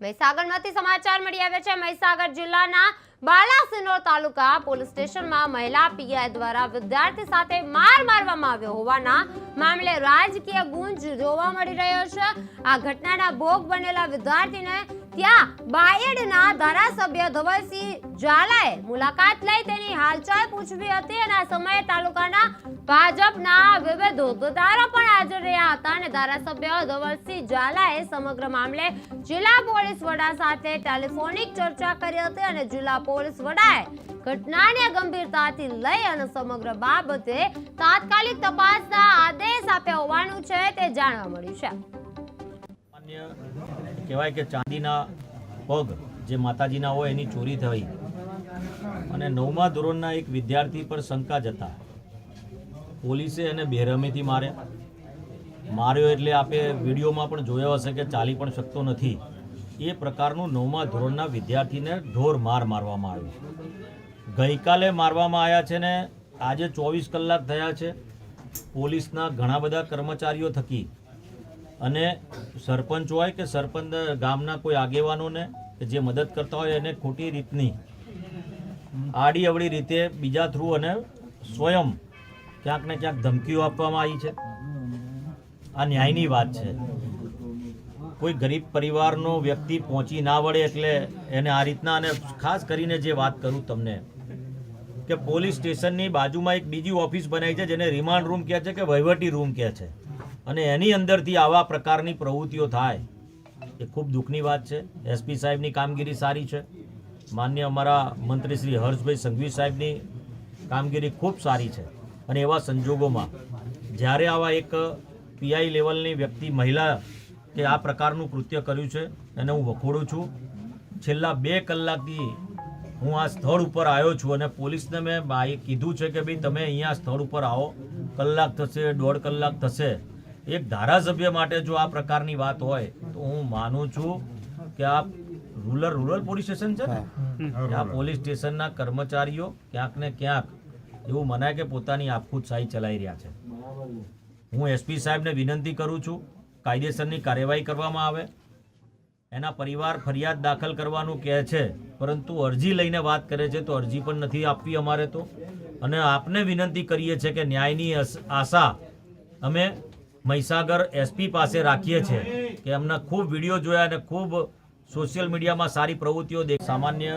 મહીસાગરમાંથી સમાચાર મળી આવ્યા છે। મહીસાગર જિલ્લાના બાલાસિનોર તાલુકા પોલીસ સ્ટેશનમાં મહિલા પીઆઈ દ્વારા વિદ્યાર્થી સાથે માર મારવામાં આવ્યો હોવાના મામલે રાજકીય ગુંજ જોવા મળી રહ્યો છે। આ ઘટનાના ભોગ બનેલા વિદ્યાર્થીને ત્યાં બાયડના ધારાસભ્ય ધવલસિંહ ઝાલાએ મુલાકાત લઈ તેની હાલચાલ પૂછવી હતી અને આ સમયે તાલુકાના ભાજપના વિવિધ હોદ્દેદારો પણ હાજર રહ્યા હતા અને ધારાસભ્ય ધવલસિંહ ઝાલાએ સમગ્ર મામલે જિલ્લા પોલીસ વડા સાથે ટેલિફોનિક ચર્ચા કરી હતી અને જિલ્લા પોલીસ વડાએ ઘટનાને ગંભીરતાથી લઈ અને સમગ્ર બાબતે તાત્કાલિક તપાસના આદેશ આપ્યા હોવાનું છે તે જાણવા મળ્યું છે। કહેવાય કે ચાંદીના પગ જે માતાજીના હોય એની ચોરી થઈ અને 9મા ધોરણના એક વિદ્યાર્થી પર શંકા જતા પોલીસે એને બેરહમીથી માર્યો એટલે આપે વિડીયોમાં પણ જોયો હશે કે ચાલી પણ શકતો નથી। એ પ્રકારનું 9મા ધોરણના વિદ્યાર્થીને ઢોર મારવામાં આવ્યો। ગઈકાલે મારવામાં આવ્યા છે ને આજે 24 કલાક થયા છે। પોલીસના ઘણા બધા કર્મચારીઓ થકી અને સરપંચ હોય કે સરપંચ ગામના કોઈ આગેવાનોને જે મદદ કરતા હોય એને ખોટી રીતની આડી અવળી રીતે બીજા થ્રુ અને સ્વયં ક્યાંક ને ક્યાંક ધમકીઓ આપવામાં આવી છે। આ ન્યાયની વાત છે। કોઈ ગરીબ પરિવારનો વ્યક્તિ પહોંચી ના વળે એટલે એને આ રીતના અને ખાસ કરીને જે વાત કરું તમને કે પોલીસ સ્ટેશનની બાજુમાં એક બીજી ઓફિસ બનાવી છે જેને રિમાન્ડ રૂમ કહે છે કે વહીવટી રૂમ કહે છે અને એની અંદરથી આવા પ્રકારની પ્રવૃત્તિઓ થાય એ ખૂબ દુઃખની વાત છે। એસપી સાહેબની કામગીરી સારી છે। માન્ય અમારા મંત્રી શ્રી હર્ષભાઈ સંઘવી સાહેબની કામગીરી ખૂબ સારી છે અને એવા સંજોગોમાં જ્યારે આવા એક પીઆઈ લેવલની વ્યક્તિ મહિલા કે આ પ્રકારનું કૃત્ય કર્યું છે એને હું વખોડું છું। છેલ્લા 2 કલાકથી હું આ સ્થળ ઉપર આવ્યો છું અને પોલીસને મેં કીધું છે કે ભાઈ તમે અહીંયા સ્થળ ઉપર આવો, કલાક થશે 1.5 કલાક થશે। એક ધારાસભ્ય માટે જો આ પ્રકારની વાત હોય તો હું માનું છું કે આ રૂરલ પોલીસ સ્ટેશન છે ને આ પોલીસ સ્ટેશનના કર્મચારીઓ ક્યાંક ને ક્યાંક એવું મનાય કે પોતાની આપખુદશાહી ચલાવી રહ્યા છે। હું એસપી સાહેબને વિનંતી કરું છું કાયદેસરની કાર્યવાહી કરવામાં આવે। એના પરિવાર ફરિયાદ દાખલ કરવાનું કહે છે પરંતુ અરજી લઈને વાત કરે છે તો અરજી પણ નથી આપવી અમારે તો। અને આપને વિનંતી કરીએ છીએ કે ન્યાયની આશા અમે મહીસાગર એસપી પાસે રાખીએ છીએ કે એમના ખૂબ વિડીયો જોયા અને ખૂબ સોશિયલ મીડિયામાં સારી પ્રવૃત્તિઓ સામાન્ય